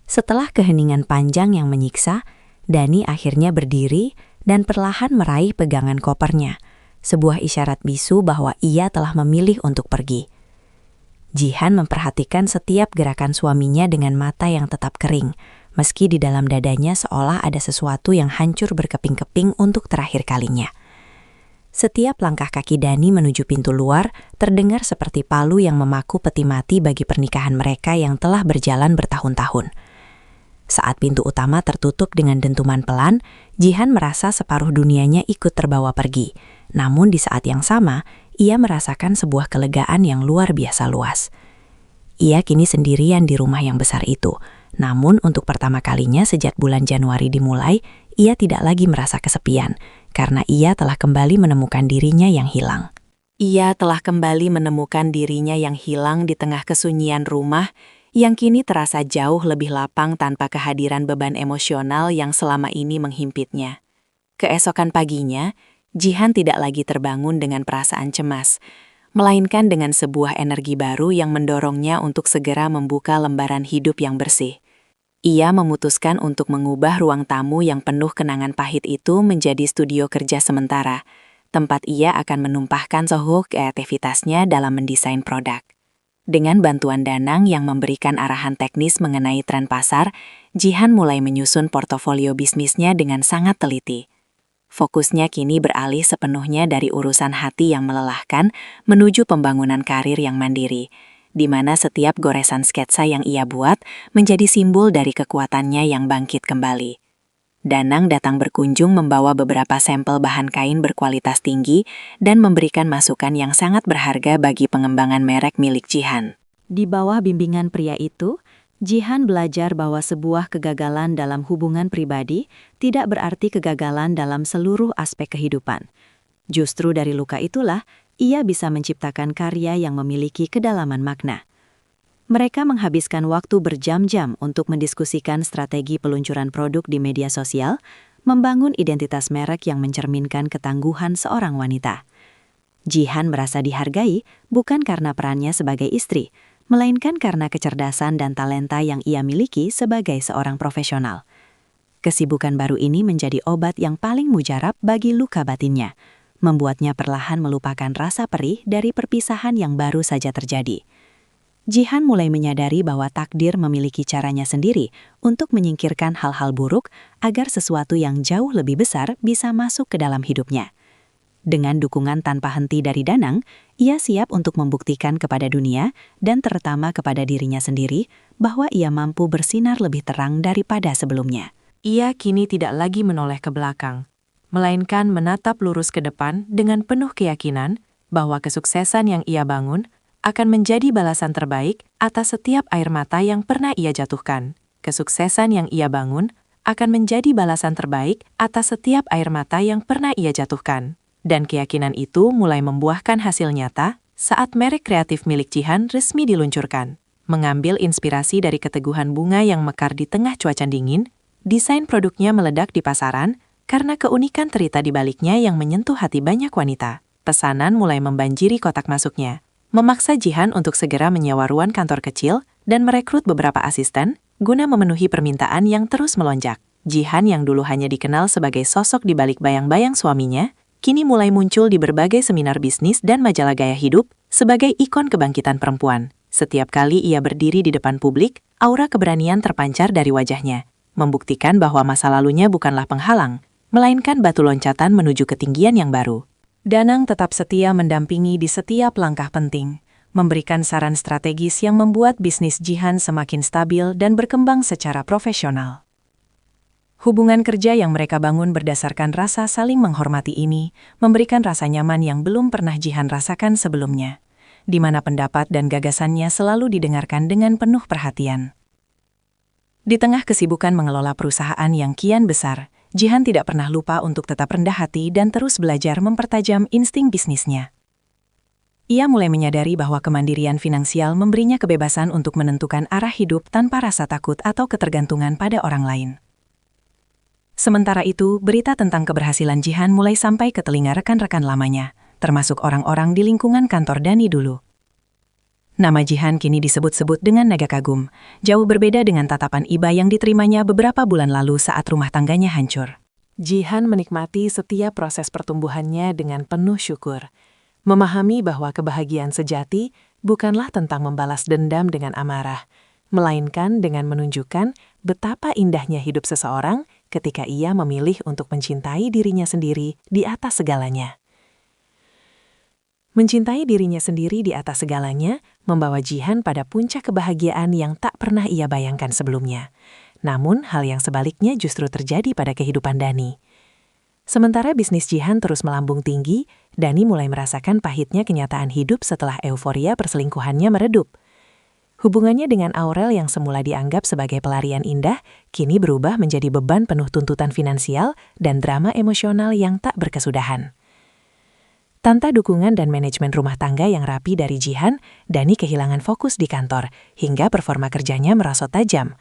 Speaker 2: Setelah keheningan panjang yang menyiksa, Dani akhirnya berdiri dan perlahan meraih pegangan kopernya, sebuah isyarat bisu bahwa ia telah memilih untuk pergi. Jihan memperhatikan setiap gerakan suaminya dengan mata yang tetap kering, meski di dalam dadanya seolah ada sesuatu yang hancur berkeping-keping untuk terakhir kalinya. Setiap langkah kaki Dani menuju pintu luar terdengar seperti palu yang memaku peti mati bagi pernikahan mereka yang telah berjalan bertahun-tahun. Saat pintu utama tertutup dengan dentuman pelan, Jihan merasa separuh dunianya ikut terbawa pergi. Namun di saat yang sama, ia merasakan sebuah kelegaan yang luar biasa luas. Ia kini sendirian di rumah yang besar itu. Namun untuk pertama kalinya sejak bulan Januari dimulai, ia tidak lagi merasa kesepian, karena ia telah kembali menemukan dirinya yang hilang. Ia telah kembali menemukan dirinya yang hilang di tengah kesunyian rumah, yang kini terasa jauh lebih lapang tanpa kehadiran beban emosional yang selama ini menghimpitnya. Keesokan paginya, Jihan tidak lagi terbangun dengan perasaan cemas, melainkan dengan sebuah energi baru yang mendorongnya untuk segera membuka lembaran hidup yang bersih.
Speaker 3: Ia memutuskan untuk mengubah ruang tamu yang penuh kenangan pahit itu menjadi studio kerja sementara, tempat ia akan menumpahkan seluruh kreativitasnya dalam mendesain produk. Dengan bantuan Danang yang memberikan arahan teknis mengenai tren pasar, Jihan mulai menyusun portofolio bisnisnya dengan sangat teliti. Fokusnya kini beralih sepenuhnya dari urusan hati yang melelahkan menuju pembangunan karir yang mandiri, di mana setiap goresan sketsa yang ia buat menjadi simbol dari kekuatannya yang bangkit kembali. Danang datang berkunjung membawa beberapa sampel bahan kain berkualitas tinggi dan memberikan masukan yang sangat berharga bagi pengembangan merek milik Jihan.
Speaker 2: Di bawah bimbingan pria itu, Jihan belajar bahwa sebuah kegagalan dalam hubungan pribadi tidak berarti kegagalan dalam seluruh aspek kehidupan. Justru dari luka itulah, ia bisa menciptakan karya yang memiliki kedalaman makna. Mereka menghabiskan waktu berjam-jam untuk mendiskusikan strategi peluncuran produk di media sosial, membangun identitas merek yang mencerminkan ketangguhan seorang wanita. Jihan merasa dihargai bukan karena perannya sebagai istri, melainkan karena kecerdasan dan talenta yang ia miliki sebagai seorang profesional. Kesibukan baru ini menjadi obat yang paling mujarab bagi luka batinnya, membuatnya perlahan melupakan rasa perih dari perpisahan yang baru saja terjadi. Jihan mulai menyadari bahwa takdir memiliki caranya sendiri untuk menyingkirkan hal-hal buruk agar sesuatu yang jauh lebih besar bisa masuk ke dalam hidupnya. Dengan dukungan tanpa henti dari Danang, ia siap untuk membuktikan kepada dunia dan terutama kepada dirinya sendiri bahwa ia mampu bersinar lebih terang daripada sebelumnya.
Speaker 1: Ia kini tidak lagi menoleh ke belakang, melainkan menatap lurus ke depan dengan penuh keyakinan bahwa kesuksesan yang ia bangun akan menjadi balasan terbaik atas setiap air mata yang pernah ia jatuhkan. Kesuksesan yang ia bangun akan menjadi balasan terbaik atas setiap air mata yang pernah ia jatuhkan. Dan keyakinan itu mulai membuahkan hasil nyata saat merek kreatif milik Jihan resmi diluncurkan. Mengambil inspirasi dari keteguhan bunga yang mekar di tengah cuaca dingin, desain produknya meledak di pasaran karena keunikan cerita di baliknya yang menyentuh hati banyak wanita. Pesanan mulai membanjiri kotak masuknya, memaksa Jihan untuk segera menyewa ruang kantor kecil dan merekrut beberapa asisten guna memenuhi permintaan yang terus melonjak. Jihan yang dulu hanya dikenal sebagai sosok di balik bayang-bayang suaminya, kini mulai muncul di berbagai seminar bisnis dan majalah gaya hidup sebagai ikon kebangkitan perempuan. Setiap kali ia berdiri di depan publik, aura keberanian terpancar dari wajahnya, membuktikan bahwa masa lalunya bukanlah penghalang, melainkan batu loncatan menuju ketinggian yang baru. Danang tetap setia mendampingi di setiap langkah penting, memberikan saran strategis yang membuat bisnis Jihan semakin stabil dan berkembang secara profesional. Hubungan kerja yang mereka bangun berdasarkan rasa saling menghormati ini memberikan rasa nyaman yang belum pernah Jihan rasakan sebelumnya, di mana pendapat dan gagasannya selalu didengarkan dengan penuh perhatian. Di tengah kesibukan mengelola perusahaan yang kian besar, Jihan tidak pernah lupa untuk tetap rendah hati dan terus belajar mempertajam insting bisnisnya. Ia mulai menyadari bahwa kemandirian finansial memberinya kebebasan untuk menentukan arah hidup tanpa rasa takut atau ketergantungan pada orang lain. Sementara itu, berita tentang keberhasilan Jihan mulai sampai ke telinga rekan-rekan lamanya, termasuk orang-orang di lingkungan kantor Dani dulu. Nama Jihan kini disebut-sebut dengan naga kagum, jauh berbeda dengan tatapan iba yang diterimanya beberapa bulan lalu saat rumah tangganya hancur. Jihan menikmati setiap proses pertumbuhannya dengan penuh syukur, memahami bahwa kebahagiaan sejati bukanlah tentang membalas dendam dengan amarah, melainkan dengan menunjukkan betapa indahnya hidup seseorang ketika ia memilih untuk mencintai dirinya sendiri di atas segalanya. Mencintai dirinya sendiri di atas segalanya membawa Jihan pada puncak kebahagiaan yang tak pernah ia bayangkan sebelumnya. Namun, hal yang sebaliknya justru terjadi pada kehidupan Dani. Sementara bisnis Jihan terus melambung tinggi, Dani mulai merasakan pahitnya kenyataan hidup setelah euforia perselingkuhannya meredup. Hubungannya dengan Aurel yang semula dianggap sebagai pelarian indah, kini berubah menjadi beban penuh tuntutan finansial dan drama emosional yang tak berkesudahan. Tanpa dukungan dan manajemen rumah tangga yang rapi dari Jihan, Dani kehilangan fokus di kantor, hingga performa kerjanya merosot tajam.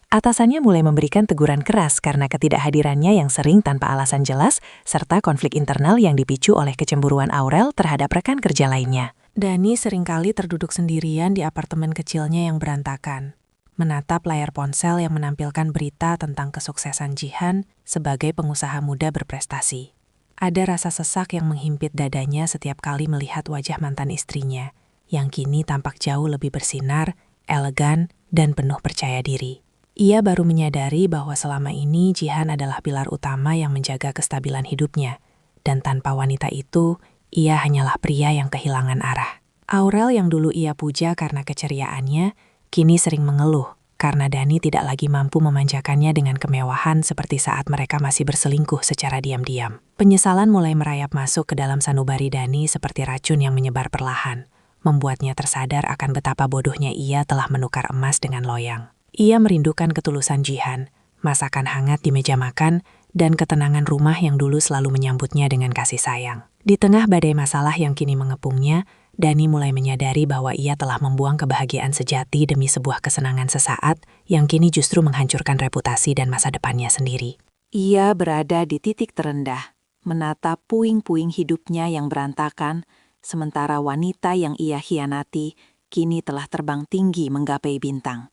Speaker 1: Atasannya mulai memberikan teguran keras karena ketidakhadirannya yang sering tanpa alasan jelas, serta konflik internal yang dipicu oleh kecemburuan Aurel terhadap rekan kerja lainnya. Dani seringkali terduduk sendirian di apartemen kecilnya yang berantakan. menatap layar ponsel yang menampilkan berita tentang kesuksesan Jihan sebagai pengusaha muda berprestasi. Ada rasa sesak yang menghimpit dadanya setiap kali melihat wajah mantan istrinya, yang kini tampak jauh lebih bersinar, elegan, dan penuh percaya diri. Ia baru menyadari bahwa selama ini Jihan adalah pilar utama yang menjaga kestabilan hidupnya, dan tanpa wanita itu, ia hanyalah pria yang kehilangan arah. Aurel yang dulu ia puja karena keceriaannya, kini sering mengeluh karena Dani tidak lagi mampu memanjakannya dengan kemewahan seperti saat mereka masih berselingkuh secara diam-diam. Penyesalan mulai merayap masuk ke dalam sanubari Dani seperti racun yang menyebar perlahan, membuatnya tersadar akan betapa bodohnya ia telah menukar emas dengan loyang. Ia merindukan ketulusan Jihan, masakan hangat di meja makan, dan ketenangan rumah yang dulu selalu menyambutnya dengan kasih sayang. Di tengah badai masalah yang kini mengepungnya, Dani mulai menyadari bahwa ia telah membuang kebahagiaan sejati demi sebuah kesenangan sesaat yang kini justru menghancurkan reputasi dan masa depannya sendiri.
Speaker 3: Ia berada di titik terendah, menatap puing-puing hidupnya yang berantakan, sementara wanita yang ia hianati kini telah terbang tinggi menggapai bintang.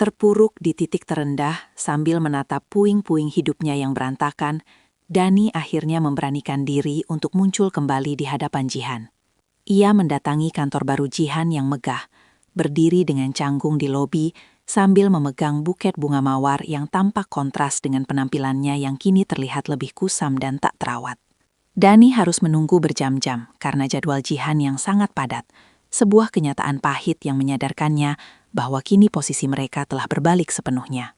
Speaker 3: Terpuruk di titik terendah sambil menatap puing-puing hidupnya yang berantakan, Dani akhirnya memberanikan diri untuk muncul kembali di hadapan Jihan. Ia mendatangi kantor baru Jihan yang megah, berdiri dengan canggung di lobi sambil memegang buket bunga mawar yang tampak kontras dengan penampilannya yang kini terlihat lebih kusam dan tak terawat. Dani harus menunggu berjam-jam karena jadwal Jihan yang sangat padat, sebuah kenyataan pahit yang menyadarkannya bahwa kini posisi mereka telah berbalik sepenuhnya.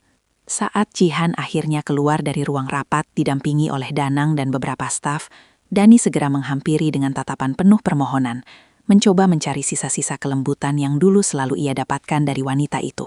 Speaker 3: Saat Jihan akhirnya keluar dari ruang rapat didampingi oleh Danang dan beberapa staf, Dani segera menghampiri dengan tatapan penuh permohonan, mencoba mencari sisa-sisa kelembutan yang dulu selalu ia dapatkan dari wanita itu.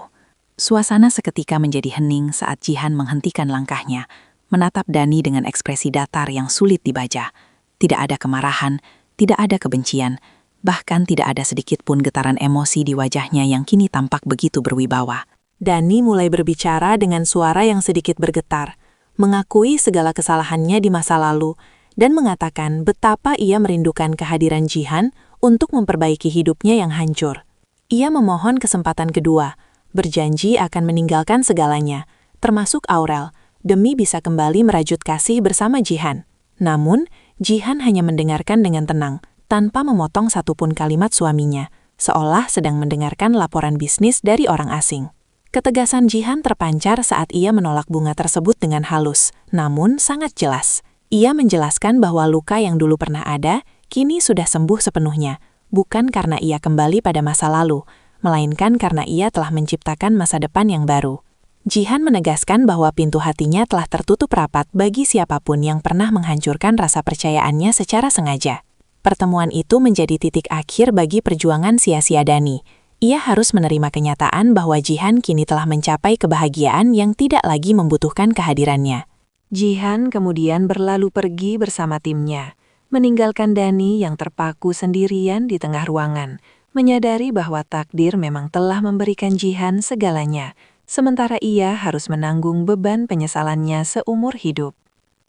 Speaker 3: Suasana seketika menjadi hening saat Jihan menghentikan langkahnya, menatap Dani dengan ekspresi datar yang sulit dibaca. Tidak ada kemarahan, tidak ada kebencian, bahkan tidak ada sedikit pun getaran emosi di wajahnya yang kini tampak begitu berwibawa.
Speaker 1: Dani mulai berbicara dengan suara yang sedikit bergetar, mengakui segala kesalahannya di masa lalu, dan mengatakan betapa ia merindukan kehadiran Jihan untuk memperbaiki hidupnya yang hancur. Ia memohon kesempatan kedua, berjanji akan meninggalkan segalanya, termasuk Aurel, demi bisa kembali merajut kasih bersama Jihan. Namun, Jihan hanya mendengarkan dengan tenang, tanpa memotong satupun kalimat suaminya, seolah sedang mendengarkan laporan bisnis dari orang asing. Ketegasan Jihan terpancar saat ia menolak bunga tersebut dengan halus, namun sangat jelas. Ia menjelaskan bahwa luka yang dulu pernah ada, kini sudah sembuh sepenuhnya, bukan karena ia kembali pada masa lalu, melainkan karena ia telah menciptakan masa depan yang baru. Jihan menegaskan bahwa pintu hatinya telah tertutup rapat bagi siapapun yang pernah menghancurkan rasa percayaannya secara sengaja. Pertemuan itu menjadi titik akhir bagi perjuangan sia-sia Dani. Ia harus menerima kenyataan bahwa Jihan kini telah mencapai kebahagiaan yang tidak lagi membutuhkan kehadirannya. Jihan kemudian berlalu pergi bersama timnya, meninggalkan Dani yang terpaku sendirian di tengah ruangan, menyadari bahwa takdir memang telah memberikan Jihan segalanya, sementara ia harus menanggung beban penyesalannya seumur hidup.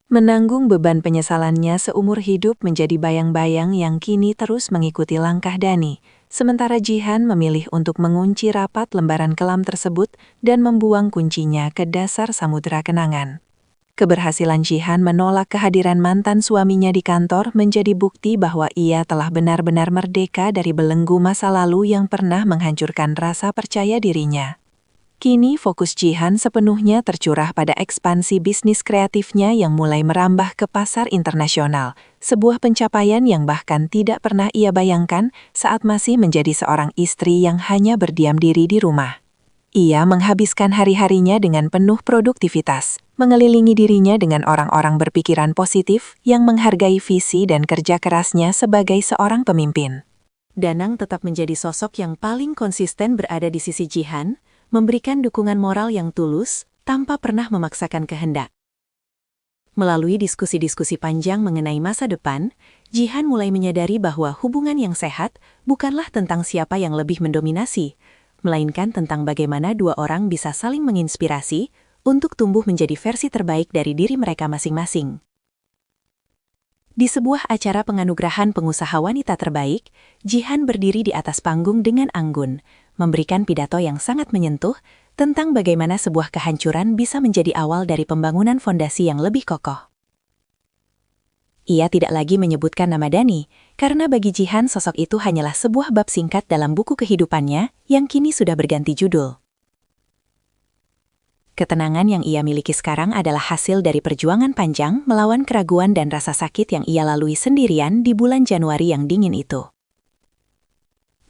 Speaker 1: Menanggung beban penyesalannya seumur hidup menjadi bayang-bayang yang kini terus mengikuti langkah Dani, sementara Jihan memilih untuk mengunci rapat lembaran kelam tersebut dan membuang kuncinya ke dasar samudera kenangan. Keberhasilan Jihan menolak kehadiran mantan suaminya di kantor menjadi bukti bahwa ia telah benar-benar merdeka dari belenggu masa lalu yang pernah menghancurkan rasa percaya dirinya. Kini fokus Jihan sepenuhnya tercurah pada ekspansi bisnis kreatifnya yang mulai merambah ke pasar internasional, sebuah pencapaian yang bahkan tidak pernah ia bayangkan saat masih menjadi seorang istri yang hanya berdiam diri di rumah. Ia menghabiskan hari-harinya dengan penuh produktivitas, mengelilingi dirinya dengan orang-orang berpikiran positif yang menghargai visi dan kerja kerasnya sebagai seorang pemimpin. Danang tetap menjadi sosok yang paling konsisten berada di sisi Jihan, memberikan dukungan moral yang tulus tanpa pernah memaksakan kehendak. Melalui diskusi-diskusi panjang mengenai masa depan, Jihan mulai menyadari bahwa hubungan yang sehat bukanlah tentang siapa yang lebih mendominasi, melainkan tentang bagaimana dua orang bisa saling menginspirasi untuk tumbuh menjadi versi terbaik dari diri mereka masing-masing. Di sebuah acara penganugerahan pengusaha wanita terbaik, Jihan berdiri di atas panggung dengan anggun, memberikan pidato yang sangat menyentuh
Speaker 3: tentang bagaimana sebuah kehancuran bisa menjadi awal dari pembangunan fondasi yang lebih kokoh. Ia tidak lagi menyebutkan nama Dani, karena bagi Jihan sosok itu hanyalah sebuah bab singkat dalam buku kehidupannya yang kini sudah berganti judul. Ketenangan yang ia miliki sekarang adalah hasil dari perjuangan panjang melawan keraguan dan rasa sakit yang ia lalui sendirian di bulan Januari yang dingin itu.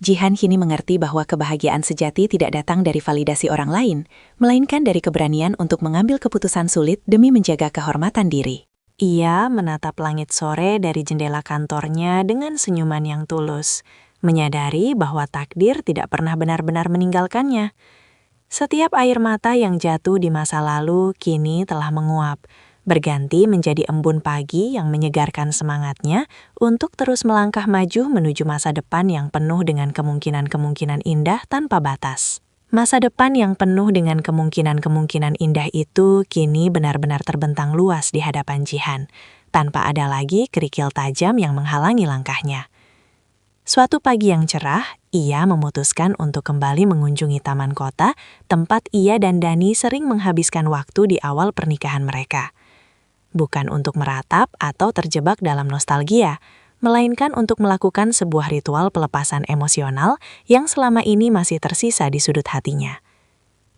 Speaker 3: Jihan kini mengerti bahwa kebahagiaan sejati tidak datang dari validasi orang lain, melainkan dari keberanian untuk mengambil keputusan sulit demi menjaga kehormatan diri.
Speaker 1: Ia menatap langit sore dari jendela kantornya dengan senyuman yang tulus, menyadari bahwa takdir tidak pernah benar-benar meninggalkannya. Setiap air mata yang jatuh di masa lalu kini telah menguap, berganti menjadi embun pagi yang menyegarkan semangatnya untuk terus melangkah maju menuju masa depan yang penuh dengan kemungkinan-kemungkinan indah tanpa batas. Masa depan yang penuh dengan kemungkinan-kemungkinan indah itu kini benar-benar terbentang luas di hadapan Jihan, tanpa ada lagi kerikil tajam yang menghalangi langkahnya. Suatu pagi yang cerah, ia memutuskan untuk kembali mengunjungi taman kota, tempat ia dan Dani sering menghabiskan waktu di awal pernikahan mereka. Bukan untuk meratap atau terjebak dalam nostalgia, melainkan untuk melakukan sebuah ritual pelepasan emosional yang selama ini masih tersisa di sudut hatinya.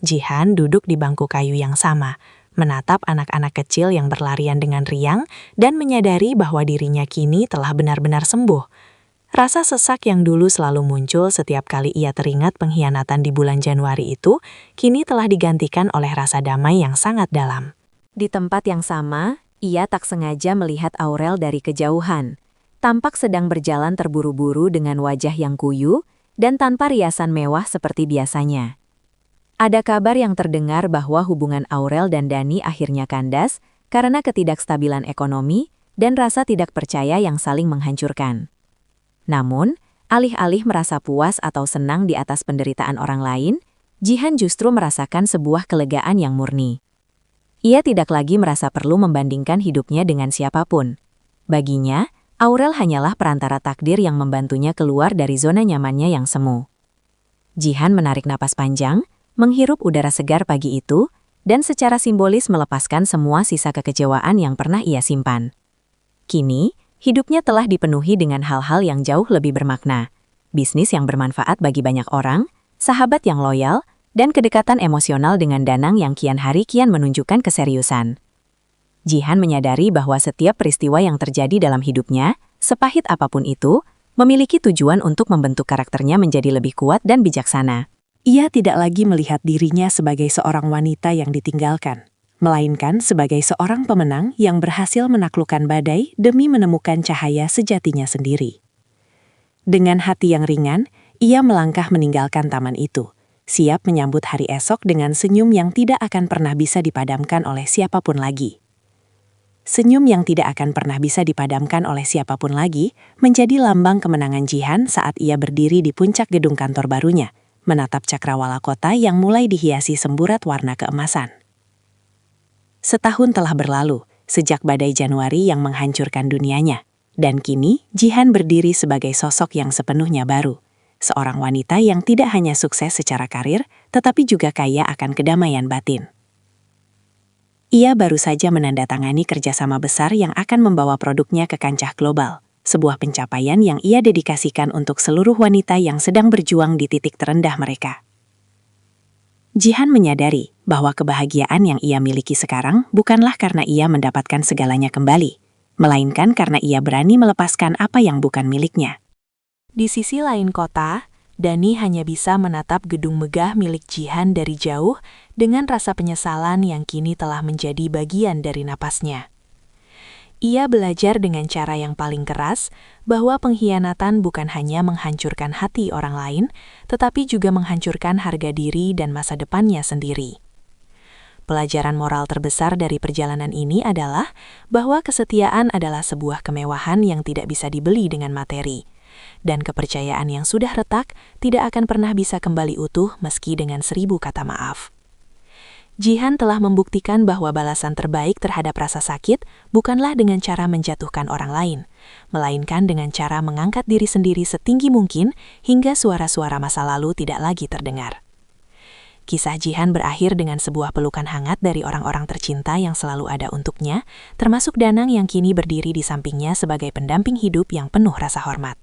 Speaker 1: Jihan duduk di bangku kayu yang sama, menatap anak-anak kecil yang berlarian dengan riang dan menyadari bahwa dirinya kini telah benar-benar sembuh. Rasa sesak yang dulu selalu muncul setiap kali ia teringat pengkhianatan di bulan Januari itu, kini telah digantikan oleh rasa damai yang sangat dalam.
Speaker 2: Di tempat yang sama, ia tak sengaja melihat Aurel dari kejauhan. Tampak sedang berjalan terburu-buru dengan wajah yang kuyu dan tanpa riasan mewah seperti biasanya. Ada kabar yang terdengar bahwa hubungan Aurel dan Dani akhirnya kandas karena ketidakstabilan ekonomi dan rasa tidak percaya yang saling menghancurkan. Namun, alih-alih merasa puas atau senang di atas penderitaan orang lain, Jihan justru merasakan sebuah kelegaan yang murni. Ia tidak lagi merasa perlu membandingkan hidupnya dengan siapapun. Baginya, Aurel hanyalah perantara takdir yang membantunya keluar dari zona nyamannya yang semu. Jihan menarik napas panjang, menghirup udara segar pagi itu, dan secara simbolis melepaskan semua sisa kekecewaan yang pernah ia simpan. Kini, hidupnya telah dipenuhi dengan hal-hal yang jauh lebih bermakna. Bisnis yang bermanfaat bagi banyak orang, sahabat yang loyal, dan kedekatan emosional dengan Danang yang kian hari kian menunjukkan keseriusan. Jihan menyadari bahwa setiap peristiwa yang terjadi dalam hidupnya, sepahit apapun itu, memiliki tujuan untuk membentuk karakternya menjadi lebih kuat dan bijaksana.
Speaker 1: Ia tidak lagi melihat dirinya sebagai seorang wanita yang ditinggalkan, melainkan sebagai seorang pemenang yang berhasil menaklukkan badai demi menemukan cahaya sejatinya sendiri. Dengan hati yang ringan, ia melangkah meninggalkan taman itu, siap menyambut hari esok dengan senyum yang tidak akan pernah bisa dipadamkan oleh siapapun lagi. Senyum yang tidak akan pernah bisa dipadamkan oleh siapapun lagi menjadi lambang kemenangan Jihan saat ia berdiri di puncak gedung kantor barunya, menatap cakrawala kota yang mulai dihiasi semburat warna keemasan. Setahun telah berlalu sejak badai Januari yang menghancurkan dunianya, dan kini Jihan berdiri sebagai sosok yang sepenuhnya baru, seorang wanita yang tidak hanya sukses secara karir, tetapi juga kaya akan kedamaian batin. Ia baru saja menandatangani kerjasama besar yang akan membawa produknya ke kancah global, sebuah pencapaian yang ia dedikasikan untuk seluruh wanita yang sedang berjuang di titik terendah mereka. Jihan menyadari bahwa kebahagiaan yang ia miliki sekarang bukanlah karena ia mendapatkan segalanya kembali, melainkan karena ia berani melepaskan apa yang bukan miliknya. Di sisi lain kota, Dani hanya bisa menatap gedung megah milik Jihan dari jauh dengan rasa penyesalan yang kini telah menjadi bagian dari napasnya. Ia belajar dengan cara yang paling keras bahwa pengkhianatan bukan hanya menghancurkan hati orang lain, tetapi juga menghancurkan harga diri dan masa depannya sendiri. Pelajaran moral terbesar dari perjalanan ini adalah bahwa kesetiaan adalah sebuah kemewahan yang tidak bisa dibeli dengan materi. Dan kepercayaan yang sudah retak tidak akan pernah bisa kembali utuh meski dengan 1000 kata maaf. Jihan telah membuktikan bahwa balasan terbaik terhadap rasa sakit bukanlah dengan cara menjatuhkan orang lain, melainkan dengan cara mengangkat diri sendiri setinggi mungkin hingga suara-suara masa lalu tidak lagi terdengar. Kisah Jihan berakhir dengan sebuah pelukan hangat dari orang-orang tercinta yang selalu ada untuknya, termasuk Danang yang kini berdiri di sampingnya sebagai pendamping hidup yang penuh rasa hormat.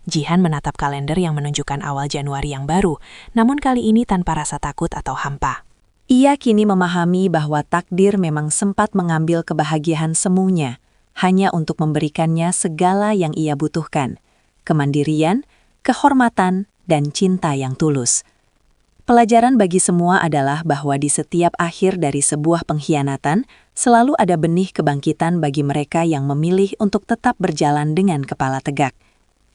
Speaker 1: Jihan menatap kalender yang menunjukkan awal Januari yang baru, namun kali ini tanpa rasa takut atau hampa.
Speaker 3: Ia kini memahami bahwa takdir memang sempat mengambil kebahagiaan semuanya, hanya untuk memberikannya segala yang ia butuhkan, kemandirian, kehormatan, dan cinta yang tulus. Pelajaran bagi semua adalah bahwa di setiap akhir dari sebuah pengkhianatan, selalu ada benih kebangkitan bagi mereka yang memilih untuk tetap berjalan dengan kepala tegak.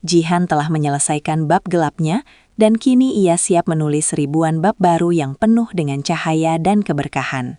Speaker 3: Jihan telah menyelesaikan bab gelapnya, dan kini ia siap menulis ribuan bab baru yang penuh dengan cahaya dan keberkahan.